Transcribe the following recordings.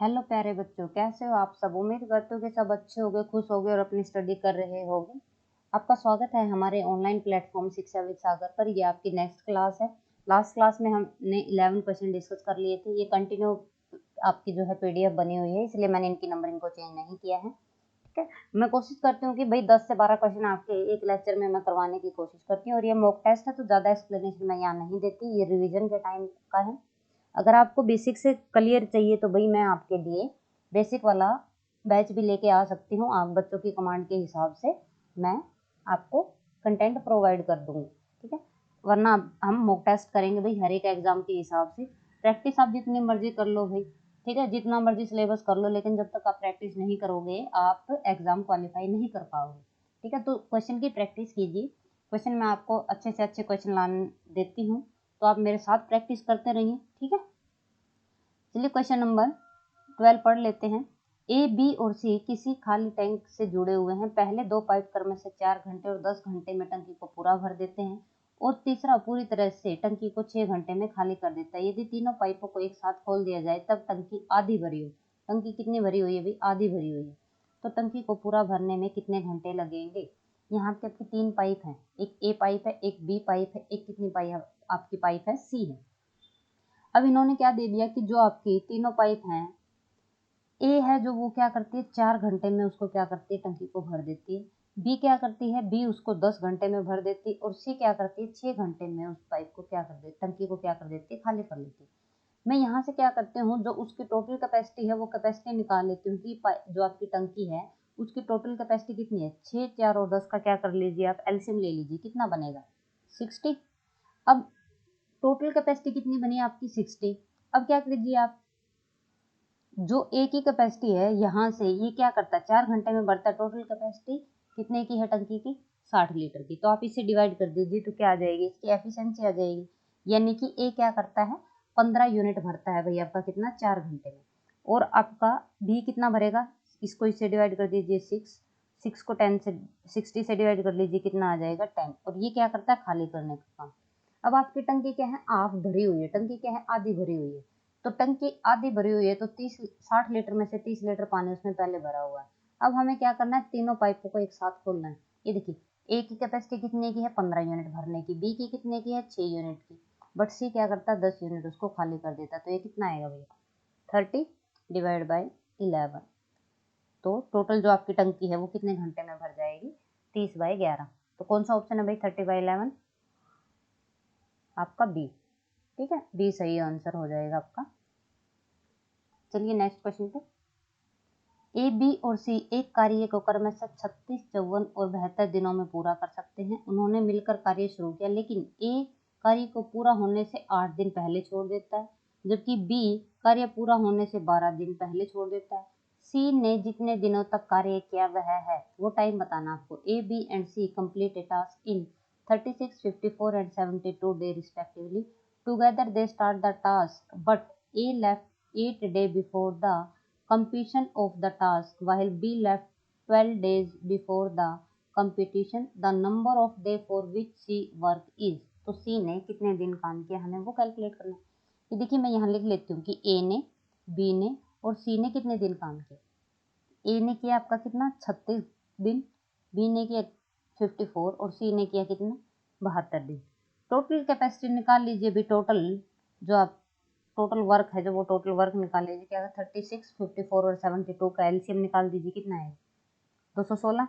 Hello प्यारे बच्चों, कैसे हो आप सब। उम्मीद करते हो कि सब अच्छे होंगे, खुश होंगे और अपनी स्टडी कर रहे होंगे। आपका स्वागत है हमारे ऑनलाइन प्लेटफॉर्म शिक्षा विद सागर पर। ये आपकी नेक्स्ट क्लास है। लास्ट क्लास में हमने 11 क्वेश्चन डिस्कस कर लिए थे। ये कंटिन्यू आपकी जो है पीडीएफ बनी हुई है, इसलिए मैंने इनकी नंबरिंग को चेंज नहीं किया है। ठीक है, मैं कोशिश करती हूँ कि भाई 10 से 12 क्वेश्चन आपके एक लेक्चर में मैं करवाने की कोशिश करती हूँ। और ये मॉक टेस्ट है तो ज़्यादा एक्सप्लेनेशन मैं यहाँ नहीं देती, ये रिविजन के टाइम का है। अगर आपको बेसिक से क्लियर चाहिए तो भाई मैं आपके लिए बेसिक वाला बैच भी लेके आ सकती हूँ। आप बच्चों की कमांड के हिसाब से मैं आपको कंटेंट प्रोवाइड कर दूंगी। ठीक है, वरना हम मॉक टेस्ट करेंगे भाई हर एक एग्जाम के हिसाब से। प्रैक्टिस आप जितनी मर्जी कर लो भाई, ठीक है, जितना मर्जी सिलेबस कर लो, लेकिन जब तक आप प्रैक्टिस नहीं करोगे आप एग्जाम क्वालिफाई नहीं कर पाओगे। ठीक है, तो क्वेश्चन की प्रैक्टिस कीजिए। क्वेश्चन मैं आपको अच्छे से अच्छे क्वेश्चन ला देती हूँ, तो आप मेरे साथ प्रैक्टिस करते रहिए। ठीक है, चलिए क्वेश्चन नंबर 12 पढ़ लेते हैं। ए, बी और सी किसी खाली टैंक से जुड़े हुए हैं। पहले दो पाइप क्रम से 4 घंटे और 10 घंटे में टंकी को पूरा भर देते हैं और तीसरा पूरी तरह से टंकी को 6 घंटे में खाली कर देता है। यदि तीनों पाइपों को एक साथ खोल दिया जाए तब टंकी आधी भरी हो। टंकी कितनी भरी हुई है भाई? आधी भरी हुई है। तो टंकी को पूरा भरने में कितने घंटे लगेंगे? यहाँ पे आपकी 3 पाइप हैं, एक ए पाइप है, एक बी पाइप है, एक कितनी पाइप आपकी पाइप है? सी है। अब इन्होंने क्या दे दिया कि जो आपकी तीनों पाइप हैं, ए है जो वो क्या करती है 4 घंटे में उसको क्या करती है टंकी को भर देती है। बी क्या करती है? बी उसको 10 घंटे में भर देती है। और सी क्या करती है? 6 घंटे में उस पाइप को क्या कर देती, टंकी को क्या कर देती है? खाली कर लेती है। मैं यहाँ से क्या करती हूँ, जो उसकी टोटल कैपेसिटी है वो कैपेसिटी निकाल लेती हूँ कि जो आपकी टंकी है उसकी टोटल कैपेसिटी कितनी है। 6, 4 और 10 का क्या कर लीजिए आप एलसीएम ले लीजिए, कितना बनेगा? 60। अब टोटल कैपेसिटी कितनी बनी आपकी? 60। अब क्या कीजिए आप, जो ए की कैपेसिटी है यहाँ से ये क्या करता है 4 घंटे में भरता है। टोटल कैपेसिटी कितने की है टंकी की? 60 लीटर की। तो आप इसे डिवाइड कर दीजिए तो क्या आ जाएगी? इसकी एफिशिएंसी आ जाएगी। यानी कि ए क्या करता है 15 यूनिट भरता है भाई आपका कितना? 4 घंटे में। और आपका बी कितना भरेगा? इसको इससे डिवाइड कर दीजिए 6 को 10 से 60 से डिवाइड कर लीजिए, कितना आ जाएगा? 10। और ये क्या करता है? खाली करने का काम। अब आपकी टंकी क्या है? हाफ भरी हुई है। टंकी क्या है? आधी भरी हुई है। तो टंकी आधी भरी हुई है तो 60 लीटर में से 30 लीटर पानी उसमें पहले भरा हुआ है। अब हमें क्या करना है? तीनों पाइपों को एक साथ खोलना है। ये देखिए, ए की कैपेसिटी कितने की है? 15 यूनिट भरने की। बी की कितने की है? 6 यूनिट की। बट सी क्या करता है? 10 यूनिट उसको खाली कर देता है। तो ये कितना आएगा भैया? 30 डिवाइड बाई 11। तो टोटल जो आपकी टंकी है वो कितने घंटे में भर जाएगी? 30/11। तो कौन सा ऑप्शन है भाई 30/11? आपका बी। ठीक है, बी सही आंसर हो जाएगा आपका। चलिए नेक्स्ट क्वेश्चन पे। ए, बी और सी एक कार्य को क्रमशः 36, 54 और 72 दिनों में पूरा कर सकते हैं। उन्होंने मिलकर कार्य शुरू किया, लेकिन ए कार्य को पूरा होने से 8 दिन पहले छोड़ देता है, जबकि बी कार्य पूरा होने से 12 दिन पहले छोड़ देता है। सी ने जितने दिनों तक कार्य किया वह है वो टाइम बताना आपको। A, B and C complete a task in 36, 54 and 72 day respectively. Together they start the task but A left 8 day before the completion of the task while B left 12 days before the completion. The number of day for which C work is. तो C ने कितने दिन काम किया हमें वो calculate करना है। ये देखिए मैं यहाँ लिख लेती हूँ कि A ने, B ने और C ने कितने दिन काम किया। A ने किया आपका कितना? 36 दिन, B ने किया 54 और C ने किया कितना? 72 दिन। टोटल कैपेसिटी निकाल लीजिए भी। टोटल जो आप टोटल वर्क है जो वो टोटल वर्क निकाल लीजिए। क्या 36, 54 और 72 का एलसीएम निकाल दीजिए, कितना आएगा? 216।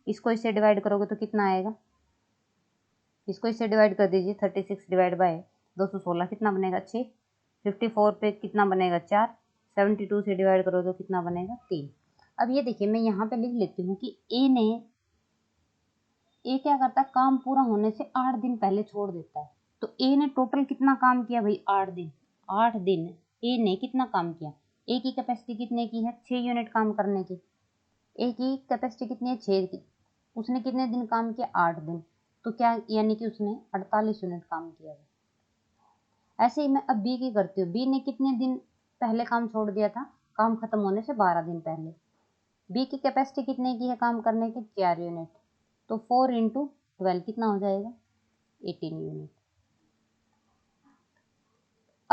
इसको इससे डिवाइड करोगे तो कितना आएगा? इसको इससे डिवाइड कर दीजिए। 36 डिवाइड बाय 216 कितना बनेगा? 6। 54 पे कितना बनेगा? 4। 72 से डिवाइड करो तो कितना बनेगा? 3। अब ये देखिए मैं यहाँ पे लिख लेती हूँ कि ए क्या करता है काम पूरा होने से 8 दिन पहले छोड़ देता है। तो ए ने टोटल कितना काम किया भाई? 8 दिन। 8 दिन ए ने कितना काम किया? ए की कैपेसिटी कितने की है? 6 यूनिट काम करने की। ए की कैपेसिटी कितनी है? 6 की। उसने कितने दिन काम किया? 8 दिन। तो क्या यानी कि उसने 48 यूनिट काम किया है। ऐसे ही मैं अब बी की करती हूँ। बी ने कितने दिन पहले काम छोड़ दिया था? काम खत्म होने से 12 दिन पहले। बी की कैपेसिटी कितने की है काम करने की? 4 यूनिट। तो 4 इंटू 12 कितना हो जाएगा? 18 यूनिट।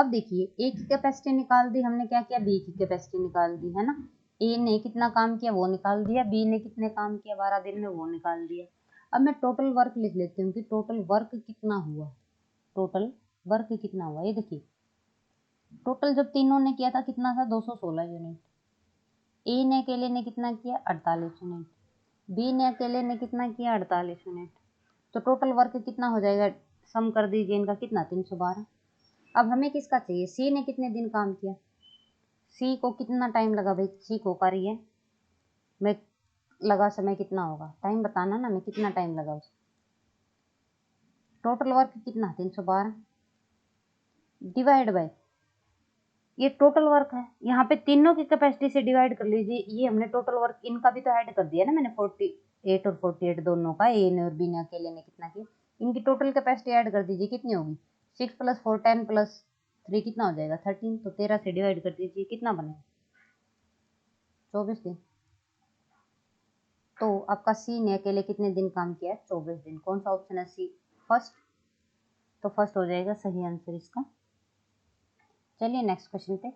अब देखिए ए की कैपेसिटी निकाल दी हमने, क्या किया बी की कैपेसिटी निकाल दी, है ना। ए ने कितना काम किया वो निकाल दिया, बी ने कितने काम किया 12 दिन में वो निकाल दिया। अब मैं टोटल वर्क लिख लेती हूँ कि टोटल वर्क कितना हुआ, टोटल वर्क कितना हुआ। ये देखिए टोटल जब तीनों ने किया था कितना था 216 यूनिट। ए ने अकेले ने कितना किया 48 यूनिट, बी ने अकेले ने कितना किया 48 यूनिट। तो टोटल वर्क कितना हो जाएगा, सम कर दीजिए इनका, कितना 312। अब हमें किसका चाहिए, सी ने कितने दिन काम किया, सी को कितना टाइम लगा भाई, सी को करिए मैं लगा समय कितना होगा, टाइम बताना ना मैं कितना टाइम लगा उसे। टोटल वर्क कितना 312 डिवाइड बाय ये टोटल वर्क है, यहाँ पे तीनों की कैपेसिटी से डिवाइड कर लीजिए। ये हमने टोटल वर्क इनका भी तो ऐड कर दिया ना मैंने, 48 और 48 दोनों का, ए ने और बी ने अकेले ने कितना किया, इनकी टोटल कैपेसिटी ऐड कर दीजिए कितनी होगी 6 + 4 10 + 3 कितना हो जाएगा 13। तो 13 से डिवाइड कर दीजिए कितना बनेगा 24 दिन। तो आपका सी ने अकेले कितने दिन काम किया 24 दिन। कौन सा ऑप्शन है सी, फर्स्ट। तो फर्स्ट हो जाएगा सही आंसर इसका। चलिए नेक्स्ट क्वेश्चन पे।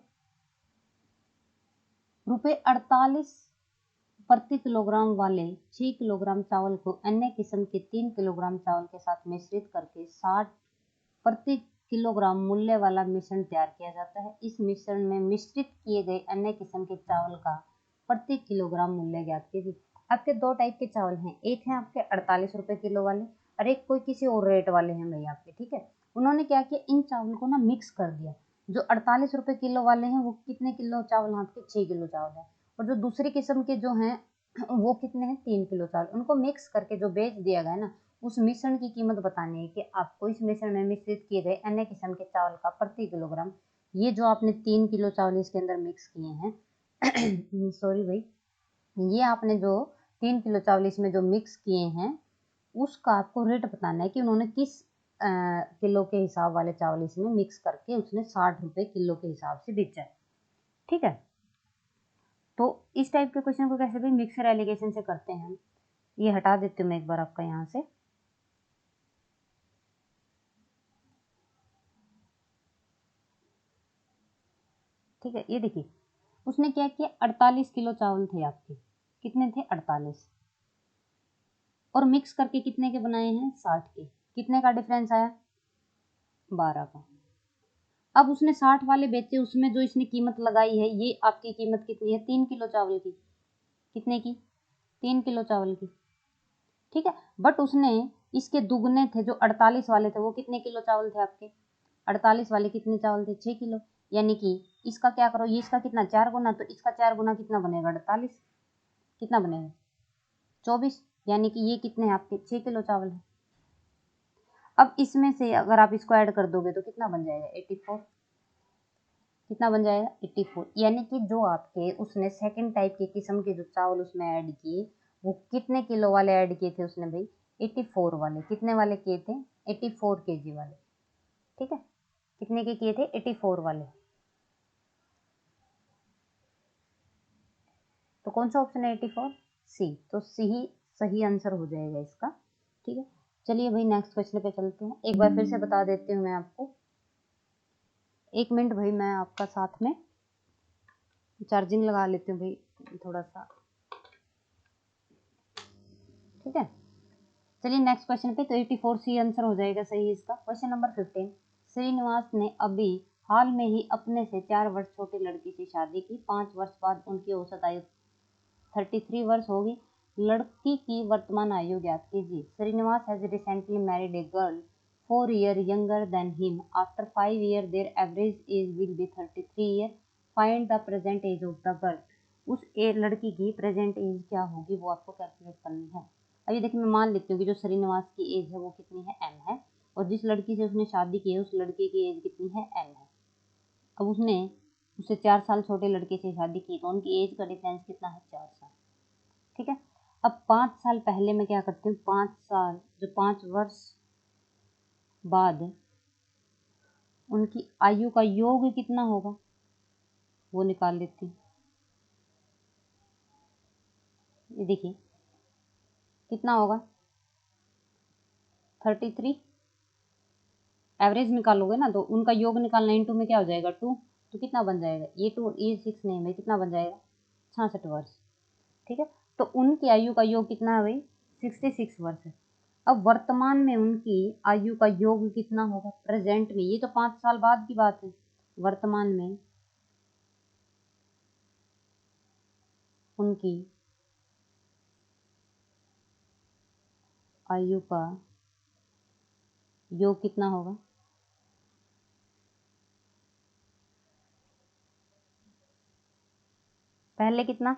₹48 प्रति किलोग्राम वाले 6 किलोग्राम चावल को अन्य किस्म के 3 किलोग्राम चावल के साथ मिश्रित करके 60 प्रति किलोग्राम मूल्य वाला मिश्रण तैयार किया जाता है। इस मिश्रण में मिश्रित किए गए अन्य किस्म के चावल का प्रति किलोग्राम मूल्य ज्ञात कीजिए। आपके दो टाइप के चावल हैं, एक है आपके 48 रुपए किलो वाले और एक कोई किसी और रेट वाले हैं भाई आपके, ठीक है। उन्होंने क्या किया, इन चावल को ना मिक्स कर दिया। जो 48 रुपए किलो वाले हैं वो कितने किलो चावल हैं आपके 6 किलो चावल है, और जो दूसरी किस्म के जो हैं वो कितने हैं 3 किलो चावल। उनको मिक्स करके जो बेच दिया गया ना, उस मिश्रण की कीमत बतानी है कि आपको इस मिश्रण में मिश्रित किए गए अन्य किस्म के चावल का प्रति किलोग्राम, ये जो आपने 3 किलो चावल इसके अंदर मिक्स किए हैं सॉरी भाई, ये आपने जो 3 किलो चावल इसमें जो मिक्स किए हैं उसका आपको रेट बताना है कि उन्होंने किस किलो के हिसाब वाले चावल इसमें मिक्स करके उसने 60 रुपए किलो के हिसाब से बेचा है, ठीक है। तो इस टाइप के क्वेश्चन को कैसे भी मिक्सर एलिगेशन से करते हैं। ये हटा देती हूँ मैं एक बार आपका यहाँ से। ठीक है, ये देखिए उसने क्या किया 48 किलो चावल थे आपके, कितने थे 48, और मिक्स करके कितने के बनाए हैं 60 के। कितने का डिफरेंस आया 12 का। अब उसने 60 वाले बेचे, उसमें जो इसने कीमत लगाई है, ये आपकी कीमत कितनी है 3 किलो चावल की, कितने की 3 किलो चावल की, ठीक है। बट उसने इसके दुगने थे, जो 48 वाले थे वो कितने किलो चावल थे आपके, 48 वाले कितने चावल थे 6 किलो। यानी कि इसका क्या करो, ये इसका कितना 4 गुना, तो इसका 4 गुना कितना बनेगा 48, कितना बनेगा 24। यानी कि ये कितने हैं आपके 6 किलो चावल है। अब इसमें से अगर आप इसको ऐड कर दोगे तो कितना बन जाएगा 84, कितना बन जाएगा 84। यानी कि जो आपके उसने सेकंड टाइप के किस्म के जो चावल उसमें ऐड किए वो कितने किलो वाले ऐड किए थे उसने भाई 84 वाले। कितने वाले किए थे 84 केजी वाले, ठीक है। कितने के किए थे 84 वाले। तो कौन सा ऑप्शन है 84 सी, तो सी ही सही आंसर हो जाएगा इसका, ठीक है। चलिए भाई नेक्स्ट क्वेश्चन पे चलते हैं। एक बार फिर से बता देती हूँ मैं आपको, एक मिनट भाई मैं आपका साथ में चार्जिंग लगा लेती हूँ भाई थोड़ा सा, ठीक है। चलिए नेक्स्ट क्वेश्चन पे, तो 84 सी आंसर हो जाएगा सही इसका। क्वेश्चन नंबर 15, श्रीनिवास ने अभी हाल में ही अपने से 4 वर्ष छोटी लड़की से शादी की। 5 वर्ष बाद उनकी औसत आयु 33 वर्ष होगी। लड़की की वर्तमान आयु ज्ञात कीजिए। Srinivas has recently married a girl 4 year younger than him. After 5 year their average age will be 33 year. Find the present age of the girl. उस लड़की की प्रेजेंट एज क्या होगी वो आपको कैलकुलेट करनी है। अब ये देखिए मैं मान लेती हूँ कि जो श्रीनिवास की एज है वो कितनी है एम है, और जिस लड़की से उसने शादी की है उस लड़के की एज कितनी है एम है। अब उसने उससे 4 साल छोटे लड़के से शादी की तो उनकी एज का डिफरेंस कितना है 4 साल, ठीक है। अब 5 साल पहले मैं क्या करती हूँ, 5 साल जो 5 वर्ष बाद उनकी आयु का योग कितना होगा वो निकाल लेती हूँ। ये देखिए कितना होगा 33 एवरेज निकालोगे ना तो उनका योग निकालना, इंटू में क्या हो जाएगा 2, तो कितना बन जाएगा ये 2, ये 6 नहीं भाई, कितना बन जाएगा 66 वर्ष। ठीक है, तो उनकी आयु का योग कितना है भाई 66 वर्ष है। अब वर्तमान में उनकी आयु का योग कितना होगा प्रेजेंट में, ये तो 5 साल बाद की बात है। वर्तमान में उनकी आयु का योग कितना होगा, पहले कितना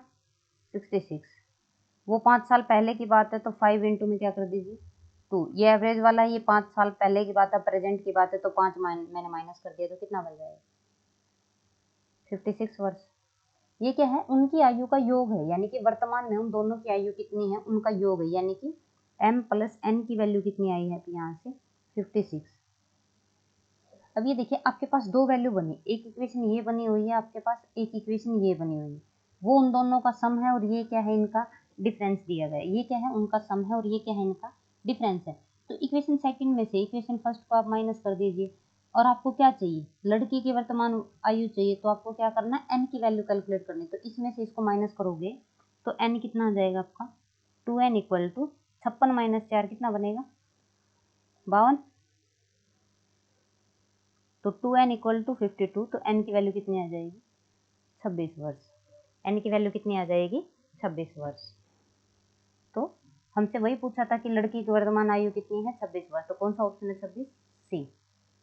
66, वो 5 साल पहले की बात है तो 5 इंटू में क्या कर दीजिए 2, ये एवरेज वाला है, ये 5 साल पहले की बात है, प्रेजेंट की बात है, तो 5 मैंने माइनस कर दिया तो कितना बन जाएगा 56 वर्ष। ये क्या है उनकी आयु का योग है, यानी कि वर्तमान में उन दोनों की आयु कितनी है उनका योग है, यानी कि m प्लस n की वैल्यू कितनी आई है यहाँ से 56। अब ये देखिए आपके पास दो वैल्यू बनी, एक इक्वेशन ये बनी हुई है आपके पास, एक इक्वेशन ये बनी हुई है, वो उन दोनों का सम है और ये क्या है इनका डिफरेंस दिया गया है, ये क्या है उनका सम है और ये क्या है इनका डिफरेंस है। तो इक्वेशन सेकंड में से इक्वेशन फर्स्ट को आप माइनस कर दीजिए, और आपको क्या चाहिए लड़की की वर्तमान आयु चाहिए, तो आपको क्या करना है n की वैल्यू कैलकुलेट करनी, तो इसमें से इसको माइनस करोगे तो n कितना आ जाएगा आपका 2n इक्वल टू 56 माइनस 4 कितना बनेगा 52, तो 2n इक्वल टू 52, तो n की वैल्यू कितनी आ जाएगी 26 वर्ष, n की वैल्यू कितनी आ जाएगी 26 वर्ष। तो हमसे वही पूछा था कि लड़की की वर्तमान आयु कितनी है 26 वर्ष, तो कौन सा ऑप्शन है 26 सी,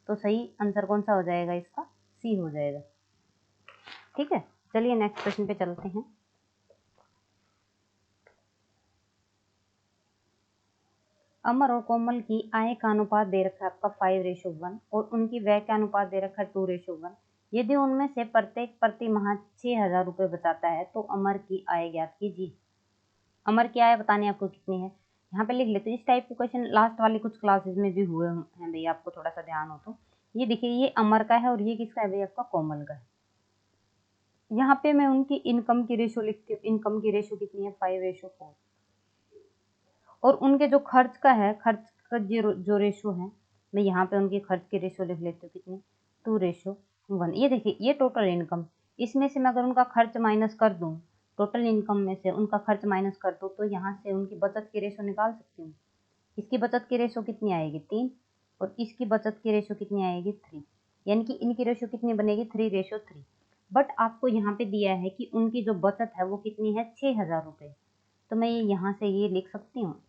तो सही आंसर कौन सा हो जाएगा इसका सी हो जाएगा। ठीक है, चलिए नेक्स्ट क्वेश्चन पे चलते हैं। अमर और कोमल की आय का अनुपात दे रखा है आपका 5:1 और उनकी व्यय का अनुपात दे रखा है 2:1। यदि उनमें से प्रत्येक प्रति माह 6,000 रुपये बचाता है तो अमर की आय ज्ञात कीजिए। अमर की आय बतानी आपको कितनी है, यहाँ पे लिख लेते हैं। इस टाइप के क्वेश्चन लास्ट वाली कुछ क्लासेस में भी हुए हैं भैया, आपको थोड़ा सा ध्यान हो तो। ये देखिए ये अमर का है और ये किसका है भैया आपका कोमल का है। यहाँ पे मैं उनकी इनकम की रेशो लिखती हूँ, इनकम की रेशो कितनी है 5:4, और उनके जो खर्च का है, खर्च का जो रेशो है, मैं यहाँ पे उनकी खर्च की रेशो लिख लेती हूँ कितनी 2:1। ये देखिए ये टोटल इनकम, इसमें से मैं अगर उनका खर्च माइनस कर दूँ, टोटल इनकम में से उनका खर्च माइनस कर दूँ, तो यहाँ से उनकी बचत की रेशो निकाल सकती हूँ। इसकी बचत की रेशो कितनी आएगी 3, और इसकी बचत की रेशो कितनी आएगी 3, यानी कि इनकी रेशो कितनी बनेगी 3:3। बट आपको यहाँ पे दिया है कि उनकी जो बचत है वो कितनी है 6,000 रुपये, तो मैं ये यहाँ से ये लिख सकती हूँ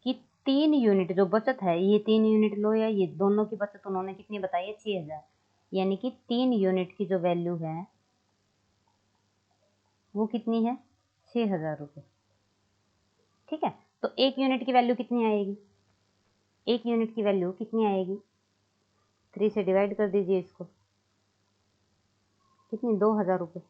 कि 3 यूनिट जो बचत है, ये 3 यूनिट लो, या ये दोनों की बचत उन्होंने कितनी बताई है 6,000, यानी कि 3 यूनिट की जो वैल्यू है वो कितनी है 6,000 रुपये। ठीक है, तो एक यूनिट की वैल्यू कितनी आएगी, एक यूनिट की वैल्यू कितनी आएगी 3 से डिवाइड कर दीजिए इसको, कितनी 2,000 रुपये।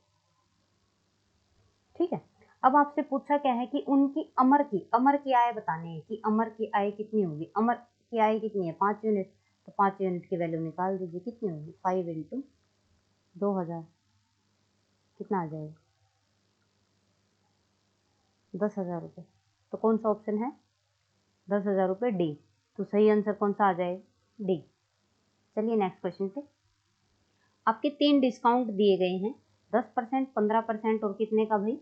ठीक है, अब आपसे पूछा क्या है कि उनकी अमर की आय बतानी है कि अमर की आय कितनी होगी। अमर की आय कितनी है 5 यूनिट, तो 5 यूनिट की वैल्यू निकाल दीजिए, कितनी होगी 5 इंटू 2,000, कितना आ जाएगा 10,000 रुपये। तो कौन सा ऑप्शन है 10,000 रुपये डी, तो सही आंसर कौन सा आ जाएगा डी। चलिए नेक्स्ट क्वेश्चन पे। आपके 3 डिस्काउंट दिए गए हैं 10%, 15% और कितने का भाई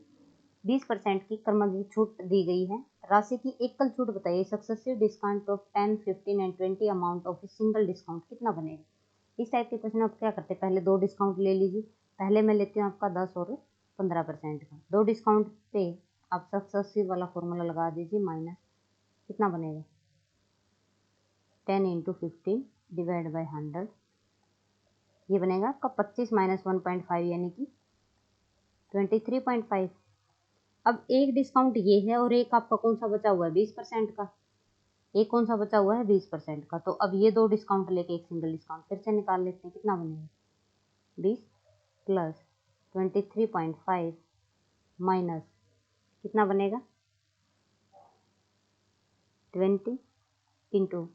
20% की क्रमबद्ध छूट दी गई है। राशि की एकल छूट बताइए। Successive discount of 10, 15 and 20 amount of a single discount कितना बनेगा। इस टाइप के क्वेश्चन आप क्या करते हैं, पहले 2 डिस्काउंट ले लीजिए। पहले मैं लेती हूँ आपका 10 और 15% का। 2 डिस्काउंट पे आप सक्सेसिव वाला फॉर्मूला लगा दीजिए, माइनस कितना बनेगा 10 इंटू 15 डिवाइड बाई 100, ये बनेगा आपका 25 माइनस 1.5 यानी कि 23.5। अब एक डिस्काउंट ये है और एक आपका कौन सा बचा हुआ है 20% का, एक कौन सा बचा हुआ है 20% का। तो अब ये 2 डिस्काउंट लेके एक सिंगल डिस्काउंट फिर से निकाल लेते हैं, कितना बनेगा 20 प्लस 23.5 माइनस कितना बनेगा 20 इंटू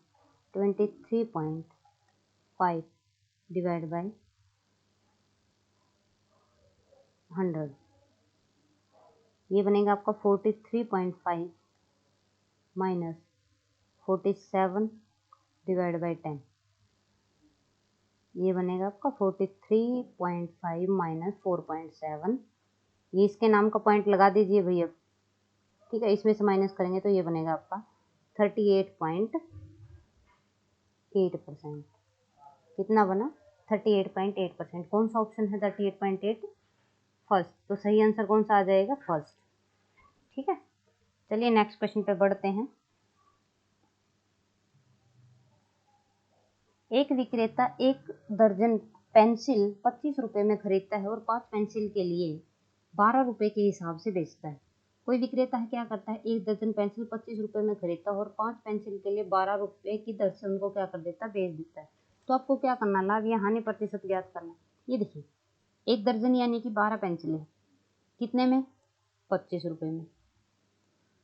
23.5 डिवाइड बाई 100, ये बनेगा आपका 43.5 माइनस 47 डिवाइड बाई 10, ये बनेगा आपका 43.5 माइनस 4.7। ये इसके नाम का पॉइंट लगा दीजिए भैया, ठीक है। इसमें से माइनस करेंगे तो ये बनेगा आपका 38.8%। कितना बना? 38.8%। कौन सा ऑप्शन है 38.8? फर्स्ट। तो सही आंसर कौन सा आ जाएगा? फर्स्ट, ठीक है। चलिए नेक्स्ट क्वेश्चन पे बढ़ते हैं। एक विक्रेता 1 दर्जन पेंसिल 25 रुपये में खरीदता है और 5 पेंसिल के लिए 12 रुपये के हिसाब से बेचता है। कोई विक्रेता है क्या करता है, 1 दर्जन पेंसिल 25 रुपये में खरीदता है और 5 पेंसिल के लिए 12 रुपये की दर से उनको क्या कर देता है, बेच देता है। तो आपको क्या करना, लाभ या हानि प्रतिशत ज्ञात करना। ये देखिए 1 दर्जन यानी कि 12 पेंसिलें, कितने में? 25 रुपये में।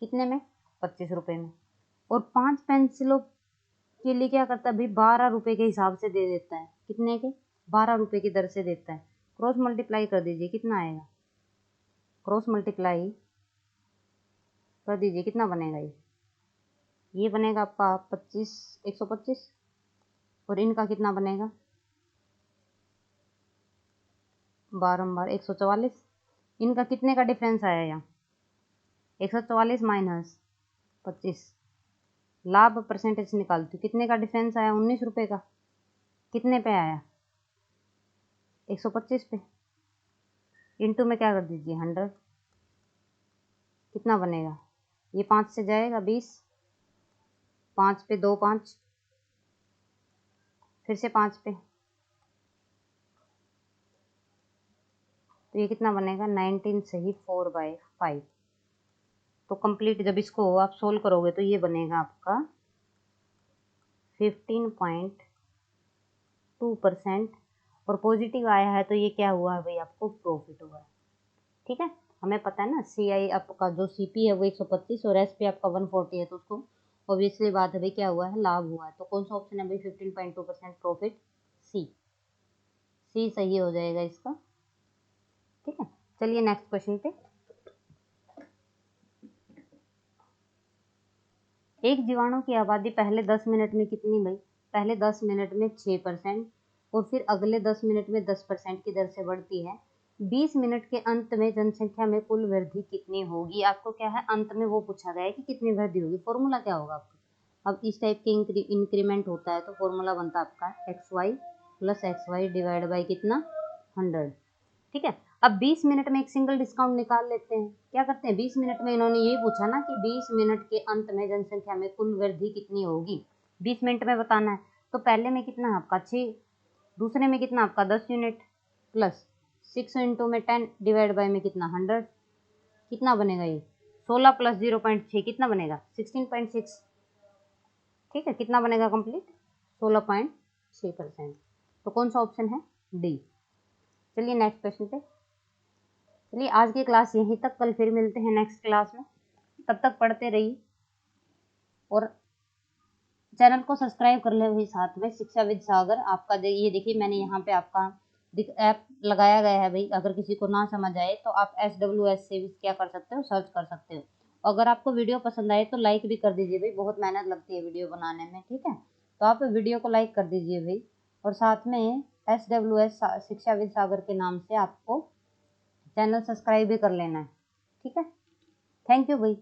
कितने में? 25 रुपये में। और 5 पेंसिलों के लिए क्या करता है भाई, 12 रुपये के हिसाब से दे देता है। कितने के? 12 रुपये की दर से देता है। क्रॉस मल्टीप्लाई कर दीजिए, कितना आएगा? क्रॉस मल्टीप्लाई कर दीजिए, कितना बनेगा? ये बनेगा आपका 25, 125। और इनका कितना बनेगा? बारम्बार 144। इनका कितने का डिफरेंस आया यहाँ? 144 माइनस 25। लाभ परसेंटेज निकालती हूँ, कितने का डिफरेंस आया? 19 रुपये का। कितने पे आया? 125 पे। इंटू में क्या कर दीजिए 100। कितना बनेगा? ये 5 से जाएगा 20, 5 पे 2 5, फिर से 5 पे, तो ये कितना बनेगा? 19 से ही 4/5। तो कंप्लीट जब इसको आप सोल्व करोगे तो ये बनेगा आपका 15.2%। और पॉजिटिव आया है तो ये क्या हुआ है भाई, आपको प्रॉफिट हुआ है, ठीक है। हमें पता है ना CI आपका जो CP है वो 125 और SP आपका 140 है, तो उसको ऑब्वियसली बात है भाई क्या हुआ है, लाभ हुआ है। तो कौन सा ऑप्शन है भाई 15.2% प्रॉफिट? सी सही हो जाएगा इसका, ठीक है। चलिए नेक्स्ट क्वेश्चन पे। एक जीवाणु की आबादी पहले 10 मिनट में कितनी भाई? पहले 10 मिनट में 6% और फिर अगले 10 मिनट में 10% की दर से बढ़ती है। 20 मिनट के अंत में जनसंख्या में कुल वृद्धि कितनी होगी? आपको क्या है, अंत में वो पूछा गया है कि कितनी वृद्धि होगी। फॉर्मूला क्या होगा आपका? अब इस टाइप के इंक्रीमेंट होता है तो फॉर्मूला बनता है आपका XY plus XY divide by कितना, 100, ठीक है। अब 20 मिनट में एक सिंगल डिस्काउंट निकाल लेते हैं। क्या करते हैं, 20 मिनट में इन्होंने ये पूछा ना कि 20 मिनट के अंत में जनसंख्या में कुल वृद्धि कितनी होगी, 20 मिनट में बताना है। तो पहले में कितना आपका 6, दूसरे में कितना आपका 10 यूनिट प्लस 6 इंटू में 10 डिवाइड बाई में कितना 100, कितना बनेगा ये 16 प्लस 0.6 कितना बनेगा 16.6, ठीक है। कितना बनेगा कंप्लीट 16.6%। तो कौन सा ऑप्शन है? डी। चलिए नेक्स्ट क्वेश्चन पे। चलिए आज की क्लास यहीं तक, कल फिर मिलते हैं नेक्स्ट क्लास में। तब तक पढ़ते रहिए और चैनल को सब्सक्राइब कर ले भाई साथ में, शिक्षा विद सागर आपका। ये देखिए मैंने यहाँ पे आपका ऐप लगाया गया है भाई। अगर किसी को ना समझ आए तो आप SWS से भी क्या कर सकते हो, सर्च कर सकते हो। अगर आपको वीडियो पसंद आए तो लाइक भी कर दीजिए भाई, बहुत मेहनत लगती है वीडियो बनाने में, ठीक है। तो आप वीडियो को लाइक कर दीजिए भाई, और साथ में SWS शिक्षा विद सागर के नाम से आपको चैनल सब्सक्राइब भी कर लेना है, ठीक है। थैंक यू भाई।